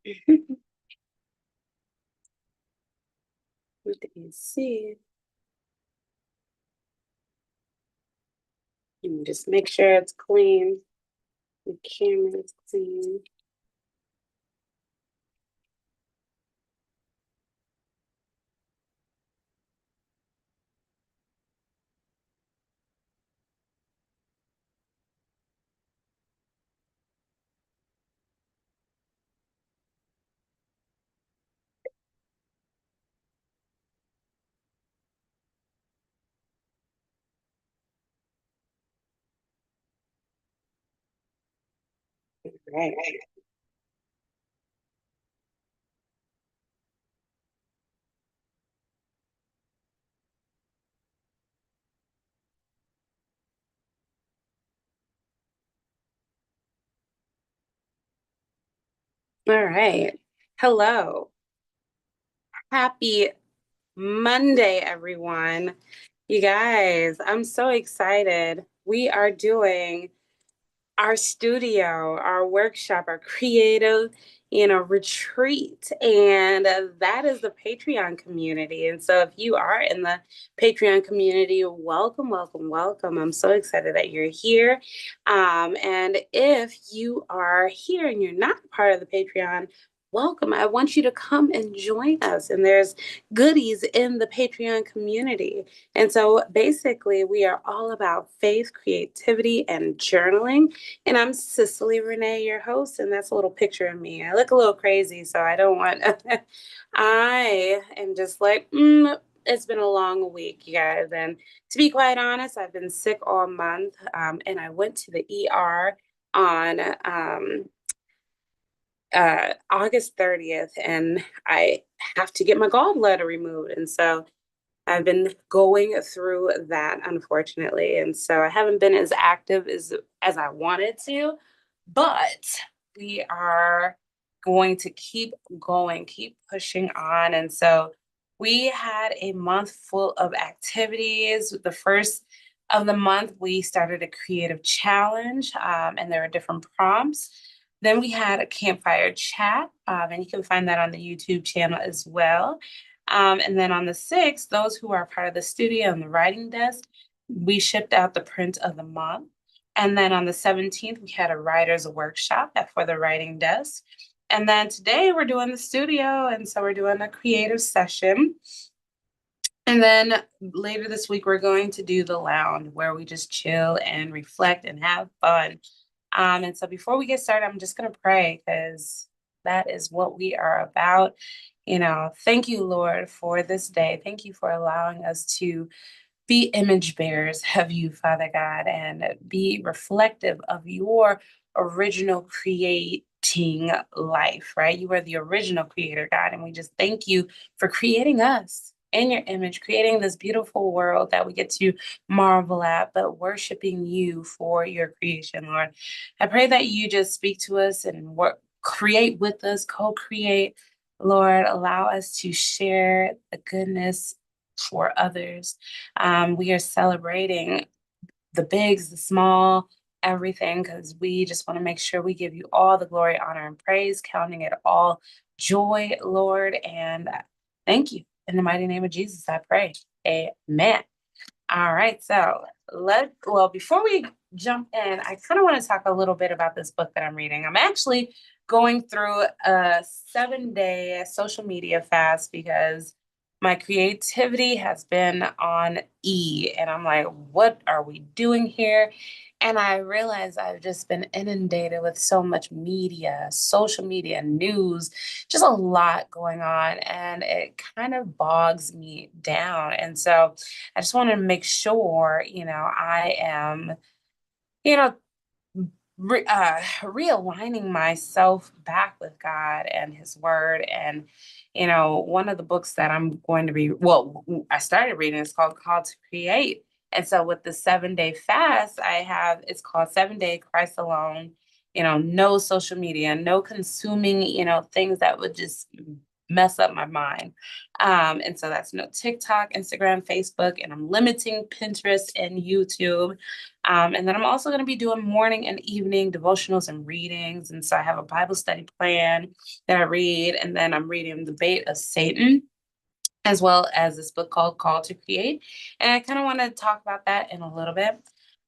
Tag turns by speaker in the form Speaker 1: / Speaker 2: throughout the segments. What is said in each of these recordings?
Speaker 1: What do you see? And just make sure it's clean. The camera is clean. Right. All right. Hello. Happy Monday, everyone. You guys, I'm so excited. We are doing our studio, our workshop, our creative, retreat. And that is the Patreon community. And so if you are in the Patreon community, welcome, welcome, welcome. I'm so excited that you're here. And if you are here and you're not part of the Patreon, welcome. I want you to come and join us. And there's goodies in the Patreon community. And so basically, we are all about faith, creativity, and journaling. And I'm Cicely Renee, your host, and that's a little picture of me. I look a little crazy, so I don't want. I am just like, it's been a long week, you guys. And to be quite honest, I've been sick all month, and I went to the ER on August 30th, and I have to get my gallbladder removed. And so I've been going through that, unfortunately. And so I haven't been as active as I wanted to, but we are going to keep going, keep pushing on. And so we had a month full of activities. The first of the month, we started a creative challenge, and there are different prompts. Then we had a campfire chat, and you can find that on the YouTube channel as well. And then on the 6th, those who are part of the studio and the writing desk, we shipped out the print of the month. And then on the 17th, we had a writer's workshop for the writing desk. And then today we're doing the studio. And so we're doing a creative session. And then later this week, we're going to do the lounge where we just chill and reflect and have fun. And so before we get started, I'm just going to pray because that is what we are about. Thank you, Lord, for this day. Thank you for allowing us to be image bearers of you, Father God, and be reflective of your original creating life, right? You are the original creator, God, and we just thank you for creating us in your image, creating this beautiful world that we get to marvel at, but worshiping you for your creation, Lord. I pray that you just speak to us and create with us, co-create. Lord, allow us to share the goodness for others. We are celebrating the bigs, the small, everything, because we just want to make sure we give you all the glory, honor, and praise, counting it all joy, Lord. And thank you. In the mighty name of Jesus, I pray. Amen. All right. So before we jump in, I kind of want to talk a little bit about this book that I'm reading. I'm actually going through a 7-day social media fast because my creativity has been on E. And I'm like, what are we doing here? And I realize I've just been inundated with so much media, social media, news, just a lot going on. And it kind of bogs me down. And so I just want to make sure, I am, you know, realigning myself back with God and His Word. And, one of the books that I'm going to be, I started reading is called Called to Create. And so with the 7-day fast, it's called 7-Day Christ Alone, no social media, no consuming, things that would just mess up my mind. And so that's no TikTok, Instagram, Facebook, and I'm limiting Pinterest and YouTube. And then I'm also going to be doing morning and evening devotionals and readings. And so I have a Bible study plan that I read, and then I'm reading The Bait of Satan, as well as this book called Call to Create. And I kind of want to talk about that in a little bit.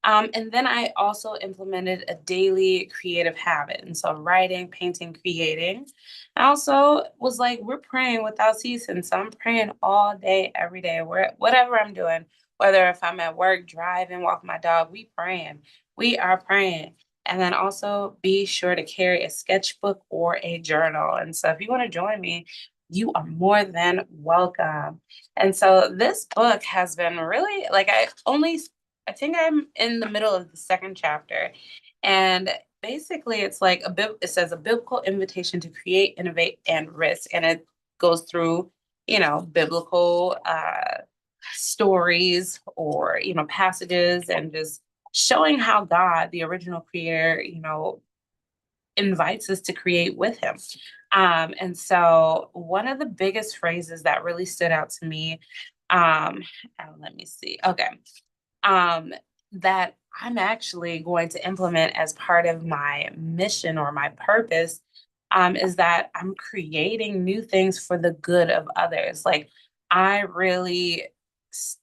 Speaker 1: And then I also implemented a daily creative habit. And so writing, painting, creating. I also was like, we're praying without ceasing. So I'm praying all day, every day, whatever I'm doing, whether if I'm at work, driving, walking my dog, we praying. We are praying. And then also be sure to carry a sketchbook or a journal. And so if you want to join me, you are more than welcome. And so this book has been really like I think I'm in the middle of the second chapter. And basically it's like it says a biblical invitation to create, innovate, and risk. And it goes through, biblical stories or, passages, and just showing how God, the original creator, invites us to create with him. And so one of the biggest phrases that really stood out to me, let me see. Okay. Um, that I'm actually going to implement as part of my mission or my purpose, is that I'm creating new things for the good of others. Like I really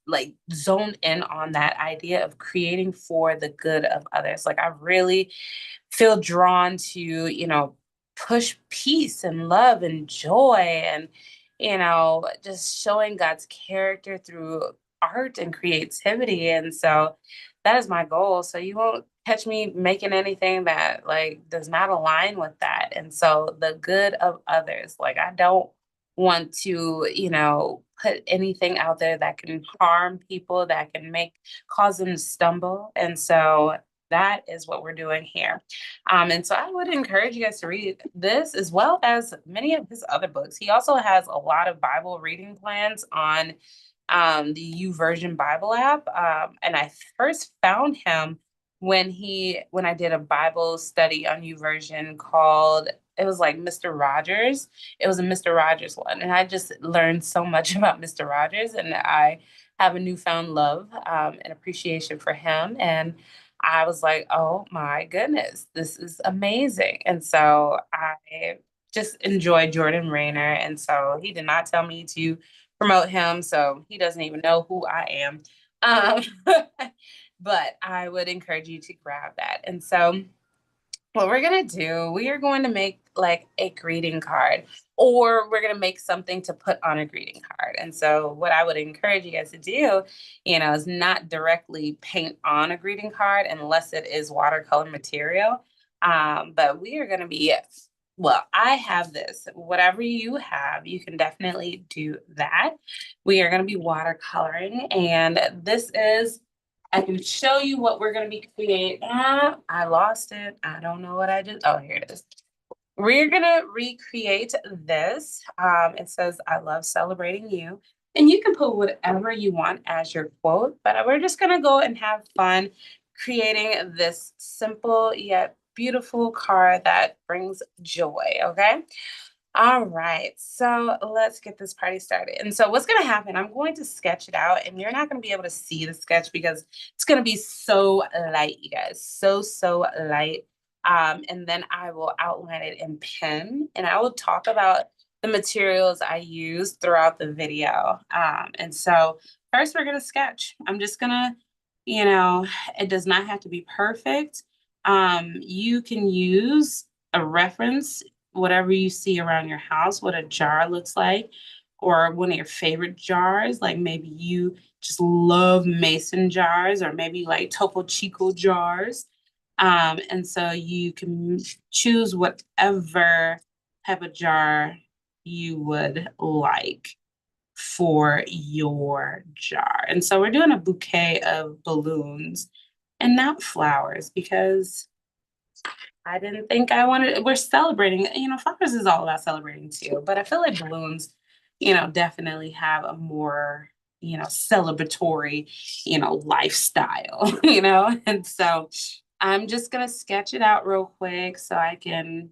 Speaker 1: like zoned in on that idea of creating for the good of others. Like I really feel drawn to, push peace and love and joy and, just showing God's character through art and creativity. And so that is my goal. So you won't catch me making anything that like does not align with that. And so the good of others, like I don't want to, put anything out there that can harm people, that can cause them to stumble. And so that is what we're doing here. And so I would encourage you guys to read this as well as many of his other books. He also has a lot of Bible reading plans on the U Version Bible app. And I first found him when I did a Bible study on U Version called, it was like Mr. Rogers. It was a Mr. Rogers one. And I just learned so much about Mr. Rogers, and I have a newfound love and appreciation for him. And I was like, oh my goodness, this is amazing. And so I just enjoy Jordan Rayner. And so he did not tell me to promote him. So he doesn't even know who I am. Um, but I would encourage you to grab that. And so what we're going to do, we are going to make like a greeting card, or we're going to make something to put on a greeting card. And so what I would encourage you guys to do, is not directly paint on a greeting card unless it is watercolor material. But we are going to be, well, I have this, whatever you have, you can definitely do that. We are going to be watercoloring, and this is, I can show you what we're going to be creating. I lost it. I don't know what I did. Oh, here it is. We're going to recreate this. It says, I love celebrating you. And you can put whatever you want as your quote, but we're just going to go and have fun creating this simple yet beautiful card that brings joy. Okay. All right, so let's get this party started. And so what's going to happen, I'm going to sketch it out, and you're not going to be able to see the sketch because it's going to be so light, you guys, so light. And then I will outline it in pen, and I will talk about the materials I use throughout the video. And so first we're going to sketch. I'm just going to, it does not have to be perfect. You can use a reference, whatever you see around your house, what a jar looks like, or one of your favorite jars. Like maybe you just love mason jars, or maybe like Topo Chico jars. And so you can choose whatever type of jar you would like for your jar. And so we're doing a bouquet of balloons and not flowers because I didn't think I wanted, we're celebrating, flowers is all about celebrating too, but I feel like balloons, definitely have a more, celebratory, lifestyle, and so I'm just going to sketch it out real quick so I can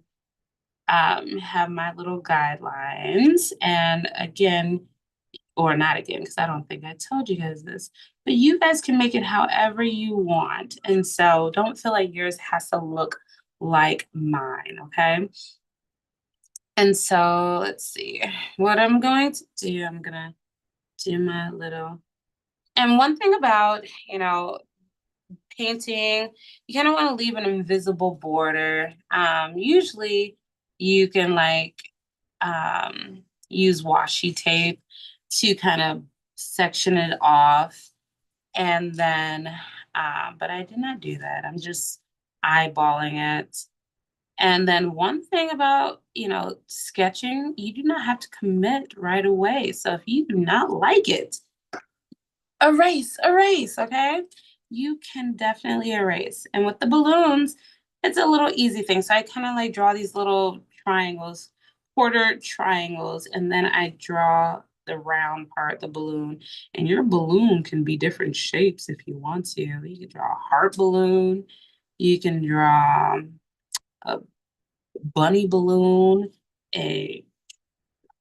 Speaker 1: have my little guidelines. And again, or not again, because I don't think I told you guys this, but you guys can make it however you want. And so don't feel like yours has to look like mine, okay? And so let's see what I'm going to do. I'm gonna do my little, and one thing about, painting, you kind of want to leave an invisible border. Usually you can like use washi tape to kind of section it off. And then, but I did not do that. I'm just eyeballing it. And then one thing about, sketching, you do not have to commit right away. So if you do not like it, erase, okay? You can definitely erase. And with the balloons, it's a little easy thing. So I kind of like draw these little triangles, quarter triangles, and then I draw the round part, the balloon. And your balloon can be different shapes if you want to. You can draw a heart balloon. You can draw a bunny balloon, a,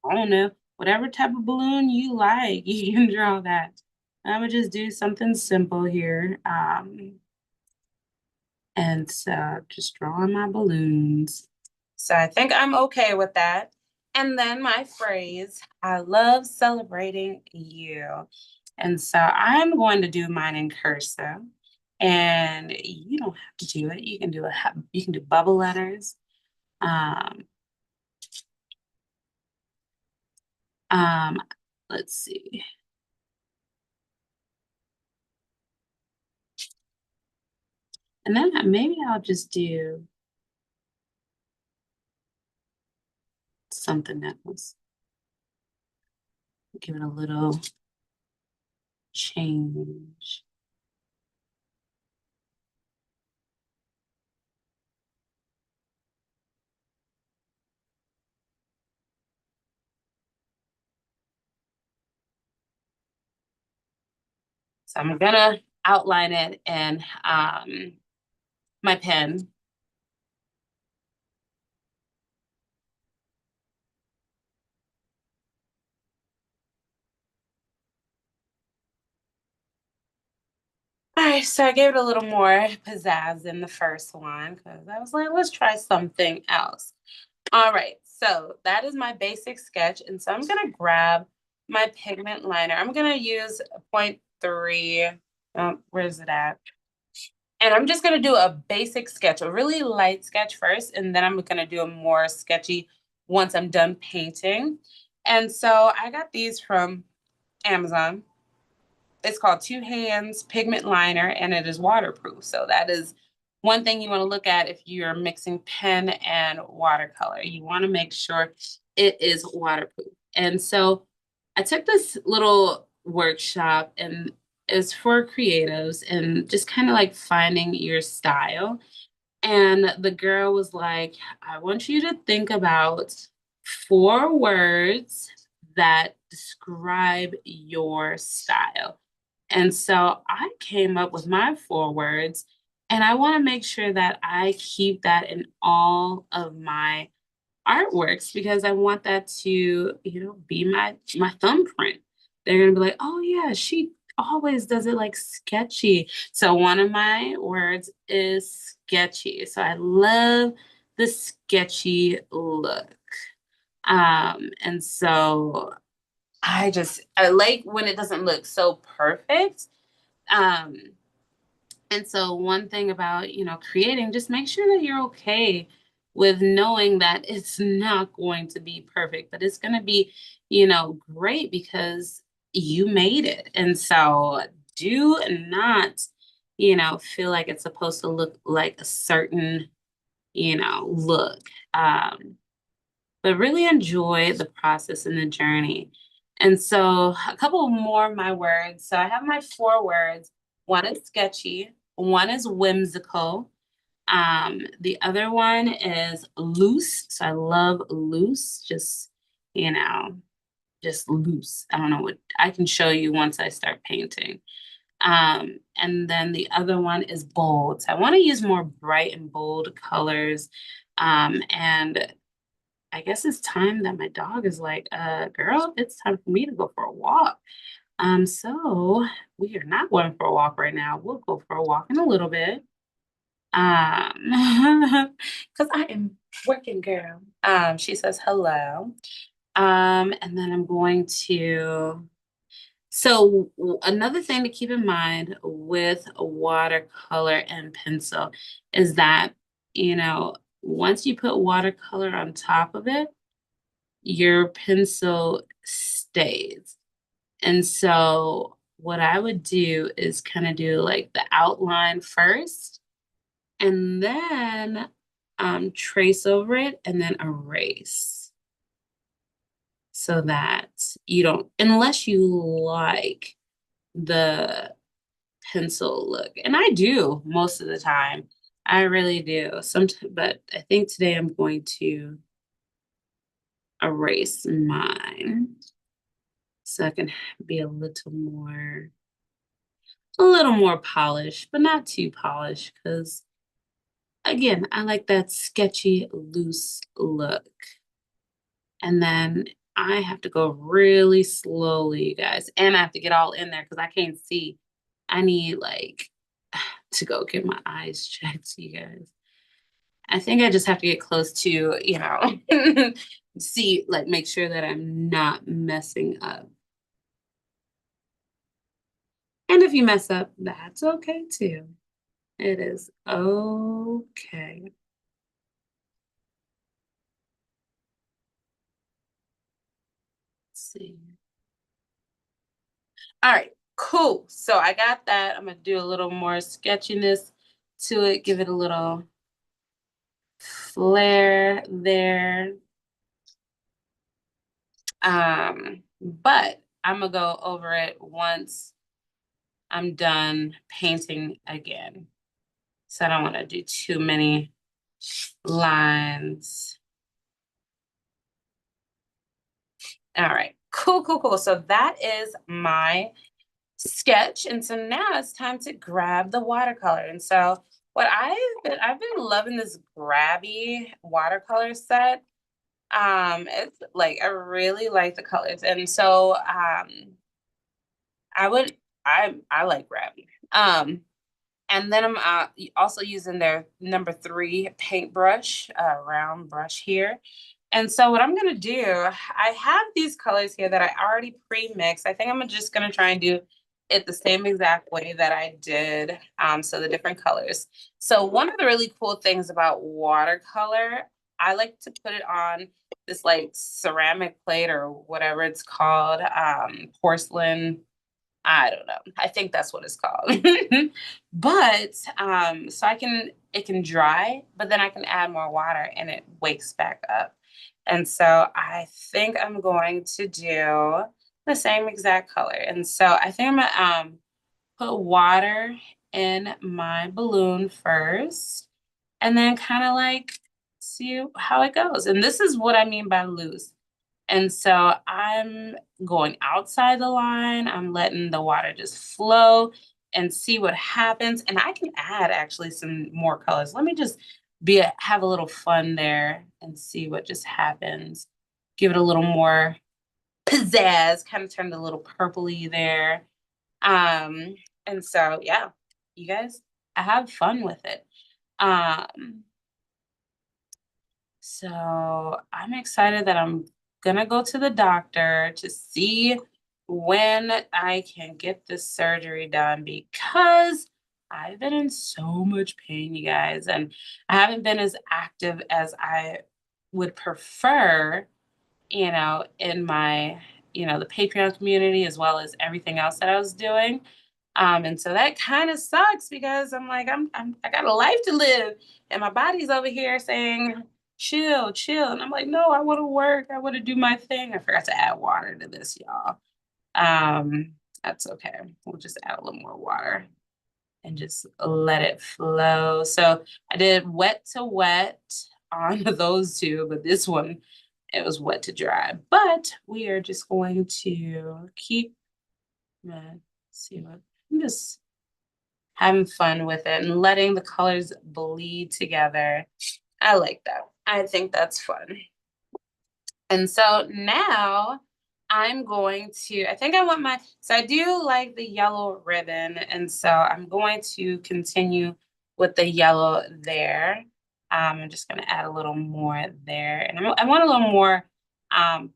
Speaker 1: I don't know, whatever type of balloon you like, you can draw that. I'm gonna just do something simple here. And so just drawing my balloons. So I think I'm okay with that. And then my phrase, I love celebrating you. And so I'm going to do mine in cursive. And you don't have to do it. You can do bubble letters. Um, um, let's see. And then maybe I'll just do something else. Give it a little change. So I'm gonna outline it in my pen. All right, so I gave it a little more pizzazz than the first one because I was like, let's try something else. All right, so that is my basic sketch. And so I'm gonna grab my pigment liner. I'm gonna use a 0.3. Where is it at? And I'm just gonna do a basic sketch, a really light sketch first, and then I'm gonna do a more sketchy once I'm done painting. And so I got these from Amazon. It's called Two Hands Pigment Liner, and it is waterproof. So that is one thing you want to look at if you're mixing pen and watercolor. You want to make sure it is waterproof. And so I took this little workshop, and it's for creatives and just kind of like finding your style. And the girl was like, I want you to think about 4 words that describe your style. And so I came up with my 4 words, and I want to make sure that I keep that in all of my artworks because I want that to, be my thumbprint. They're gonna be like, oh yeah, she always does it like sketchy. So one of my words is sketchy. So I love the sketchy look. And so I like when it doesn't look so perfect. Um, and so one thing about, creating, just make sure that you're okay with knowing that it's not going to be perfect, but it's going to be, great because you made it. And so do not, feel like it's supposed to look like a certain, look. But really enjoy the process and the journey. And so a couple more of my words. So I have my 4 words. One is sketchy, one is whimsical. The other one is loose. So I love loose, you know, just loose. I don't know what I can show you once I start painting. And then the other one is bold. So I want to use more bright and bold colors. And I guess it's time that my dog is like, girl, it's time for me to go for a walk. So we are not going for a walk right now. We'll go for a walk in a little bit. Because I am working, girl. She says hello. And then I'm going to. So another thing to keep in mind with watercolor and pencil is that, once you put watercolor on top of it, your pencil stays. And so what I would do is kind of do like the outline first and then trace over it and then erase so that you don't, unless you like the pencil look. And I do most of the time. I really do. Sometimes, but I think today I'm going to erase mine so I can be a little more polished, but not too polished because again, I like that sketchy, loose look. And then I have to go really slowly, you guys. And I have to get all in there because I can't see. I need like to go get my eyes checked, you guys. I think I just have to get close to, see, like make sure that I'm not messing up. And if you mess up, that's okay too. It is okay. Let's see. All right, cool. So I got that. I'm gonna do a little more sketchiness to it, give it a little flair there. But I'm gonna go over it once I'm done painting again. So I don't want to do too many lines. All right, cool, cool, cool. So that is my sketch. And so now it's time to grab the watercolor. And so I've been loving this grabby watercolor set. It's like I really like the colors. And so I would I like grabby. And then I'm also using their number 3 paintbrush, round brush here. And so what I'm gonna do, I have these colors here that I already pre-mixed. I think I'm just gonna try and do it the same exact way that I did, so the different colors. So one of the really cool things about watercolor, I like to put it on this like ceramic plate or whatever it's called, porcelain. I don't know. I think that's what it's called. But so it can dry, but then I can add more water and it wakes back up. And so I think I'm going to do the same exact color. And so I think I'm gonna put water in my balloon first and then kind of like see how it goes. And this is what I mean by loose. And so I'm going outside the line. I'm letting the water just flow and see what happens. And I can add actually some more colors. Let me just have a little fun there and see what just happens. Give it a little more pizzazz, kind of turn it a little purpley there. And so yeah, you guys, I have fun with it. Um, so I'm excited that I'm gonna go to the doctor to see when I can get this surgery done because I've been in so much pain, you guys, and I haven't been as active as I would prefer, in my, the Patreon community as well as everything else that I was doing. And so that kind of sucks because I'm like, I got a life to live, and my body's over here saying, chill, chill. And I'm like, no, I want to work. I want to do my thing. I forgot to add water to this, y'all. That's okay. We'll just add a little more water and just let it flow. So I did wet to wet on those two, but this one, it was wet to dry. But we are just going to keep, see what, I'm just having fun with it and letting the colors bleed together. I like that. I think that's fun. And so now I'm going to, I think I want my, so I do like the yellow ribbon. And so I'm going to continue with the yellow there. I'm just going to add a little more there. And I want a little more um,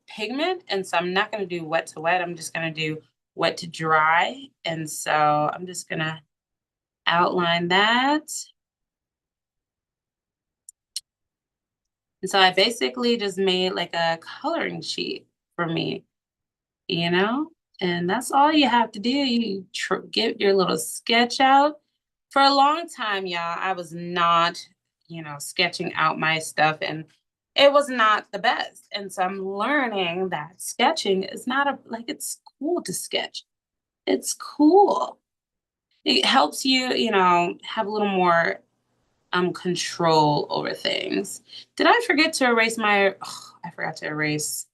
Speaker 1: pigment. And so I'm not going to do wet to wet. I'm just going to do wet to dry. And so I'm just going to outline that. And so I basically just made like a coloring sheet for me, you know? And that's all you have to do. You get your little sketch out. For a long time, y'all, I was not, sketching out my stuff, and it was not the best. And so I'm learning that sketching is not it's cool to sketch. It's cool. It helps you, have a little more control over things. Did I forget to erase I forgot to erase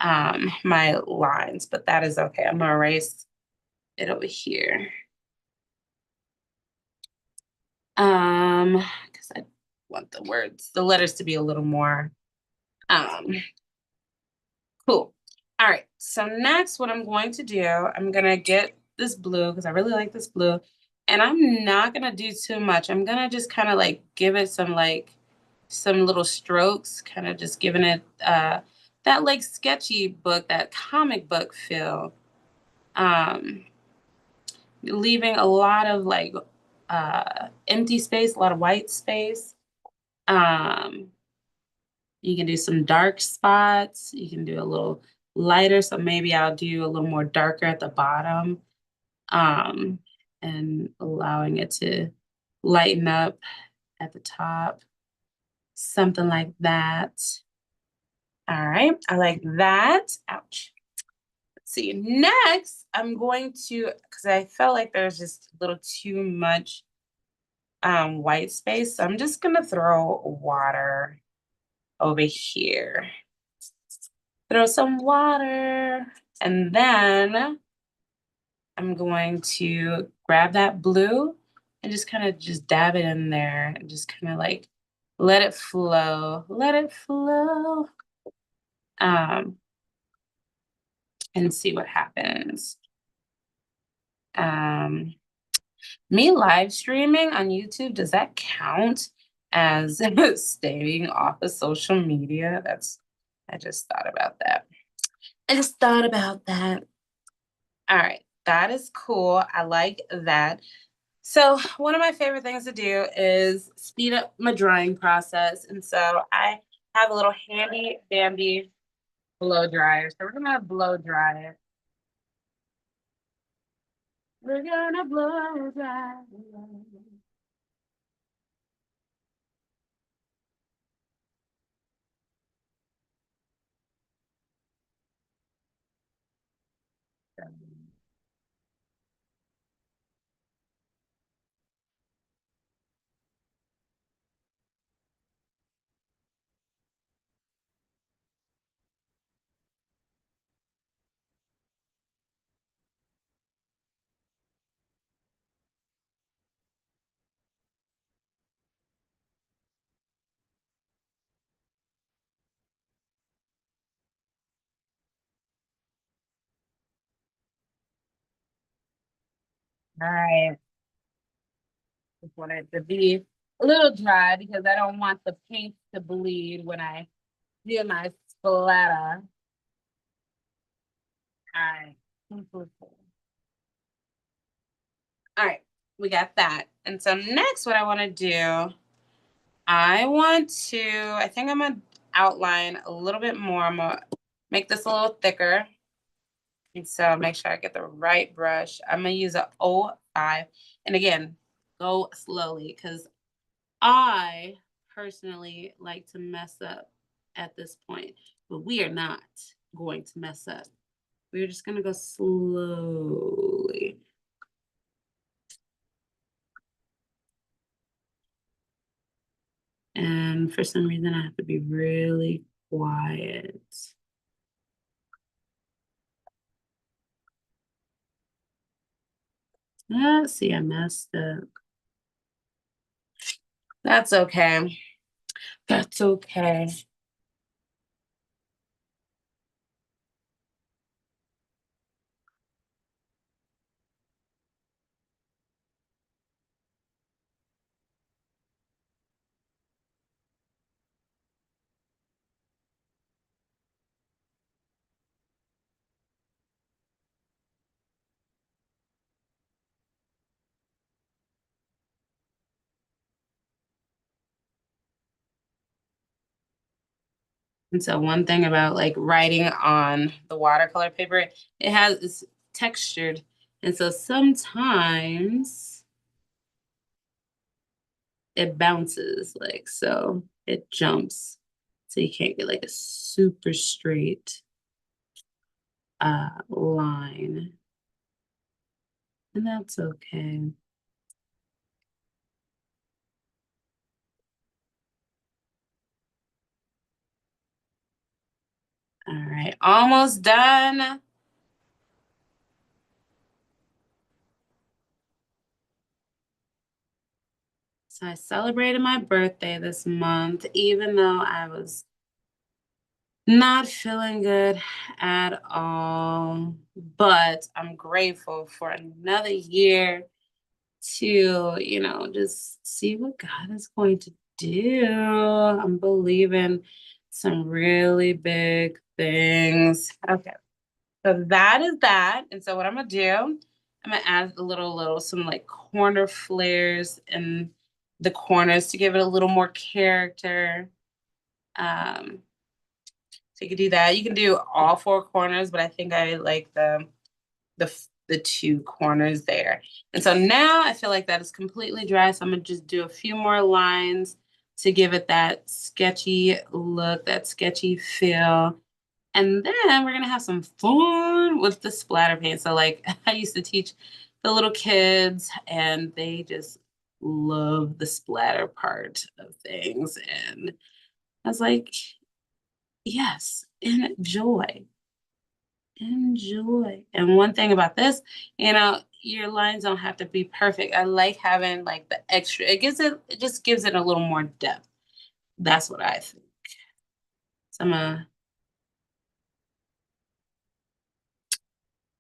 Speaker 1: my lines, but that is okay. I'm gonna erase it over here. Because I want the letters to be a little more um cool. All right, so next what I'm going to do, I'm gonna get this blue because I really like this blue, and I'm not gonna do too much. I'm gonna just kind of like give it some little strokes, kind of just giving it that like sketchy book, that comic book feel. Um, Leaving a lot of like empty space, a lot of white space. Um, you can do some dark spots. You can do a little lighter. So maybe I'll do a little more darker at the bottom, um, and allowing it to lighten up at the top. Something like that. All right, I like that. Ouch. Let's see. Next, I'm going to, because I felt like there's just a little too much white space. So I'm just gonna throw water over here. Throw some water. And then I'm going to grab that blue and just kind of just dab it in there and just kind of like let it flow. Let it flow. Um, and see what happens. Um, Me live streaming on YouTube, does that count as staying off of social media? I just thought about that. I just thought about that. All right, that is cool. I like that. So, one of my favorite things to do is speed up my drying process. And so I have a little handy dandy blow dryer. So we're gonna blow dry it. We're gonna blow dry it. All right. Just want it to be a little dry because I don't want the paint to bleed when I do my splatter. All right. All right, we got that. And so next what I want to do, I think I'm gonna outline a little bit more. I'm gonna make this a little thicker. And so make sure I get the right brush. I'm gonna use a O5. And again, go slowly because I personally like to mess up at this point, but we are not going to mess up. We're just going to go slowly. And for some reason, I have to be really quiet. See, I messed up. That's okay. That's okay. And so one thing about like writing on the watercolor paper, it's textured. And so sometimes it bounces like so. It jumps. So you can't get like a super straight line. And that's okay. All right, almost done. So I celebrated my birthday this month, even though I was not feeling good at all. But I'm grateful for another year to, just see what God is going to do. I'm believing some really big things. Okay. So that is that. And so what I'm gonna do, I'm gonna add some like corner flares in the corners to give it a little more character. Um, so you can do that. You can do all four corners, but I think I like the two corners there. And so now I feel like that is completely dry. So I'm gonna just do a few more lines to give it that sketchy look, that sketchy feel. And then we're gonna have some fun with the splatter paint. So like I used to teach the little kids and they just love the splatter part of things. And I was like, yes, enjoy. Enjoy. And one thing about this, your lines don't have to be perfect. I like having like the extra. It just gives it a little more depth. That's what I think. So I'm gonna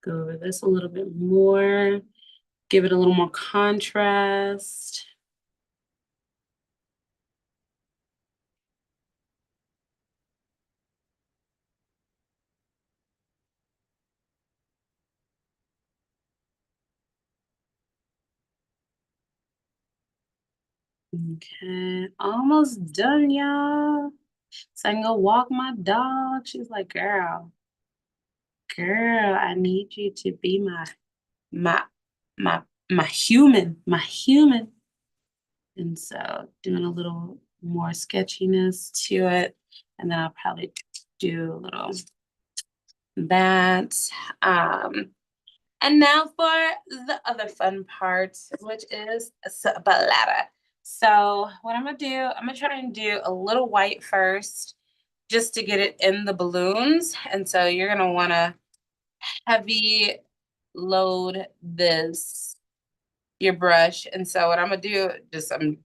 Speaker 1: go over this a little bit more, give it a little more contrast. Okay, almost done, y'all. So I can go walk my dog. She's like, girl, I need you to be my my my human. And so doing a little more sketchiness to it. And then I'll probably do a little that. Um, and now for the other fun part, which is balada. So what I'm gonna do, I'm gonna try and do a little white first, just to get it in the balloons. And so you're gonna wanna heavy load your brush. And so what I'm gonna do, I'm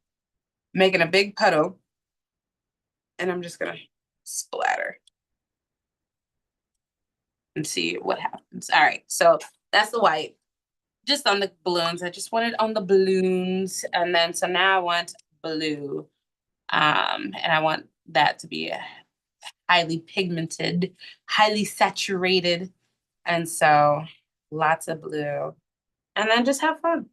Speaker 1: making a big puddle and I'm just gonna splatter and see what happens. All right, so that's the white, just on the balloons. I just want it on the balloons, and then so now I want blue, and I want that to be highly pigmented, highly saturated, and so lots of blue, and then just have fun.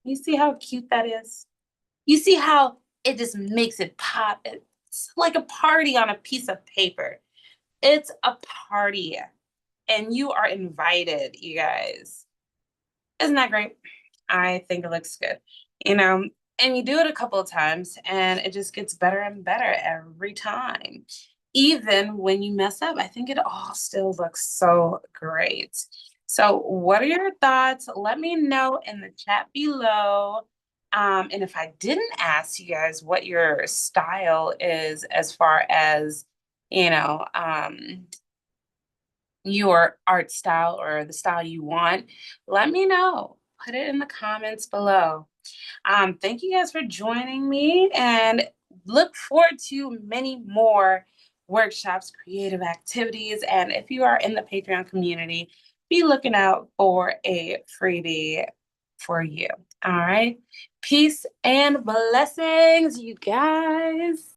Speaker 1: You see how cute that is? You see how it just makes it pop? It's like a party on a piece of paper. It's a party, and you are invited, you guys. Isn't that great? I think it looks good, you know, and you do it a couple of times, and it just gets better and better every time. Even when you mess up, I think it all still looks so great. So, what are your thoughts? Let me know in the chat below. And if I didn't ask you guys what your style is as far as, you know, your art style or the style you want, let me know. Put it in the comments below. Thank you guys for joining me and look forward to many more workshops, creative activities. And if you are in the Patreon community, be looking out for a freebie for you. All right. Peace and blessings, you guys.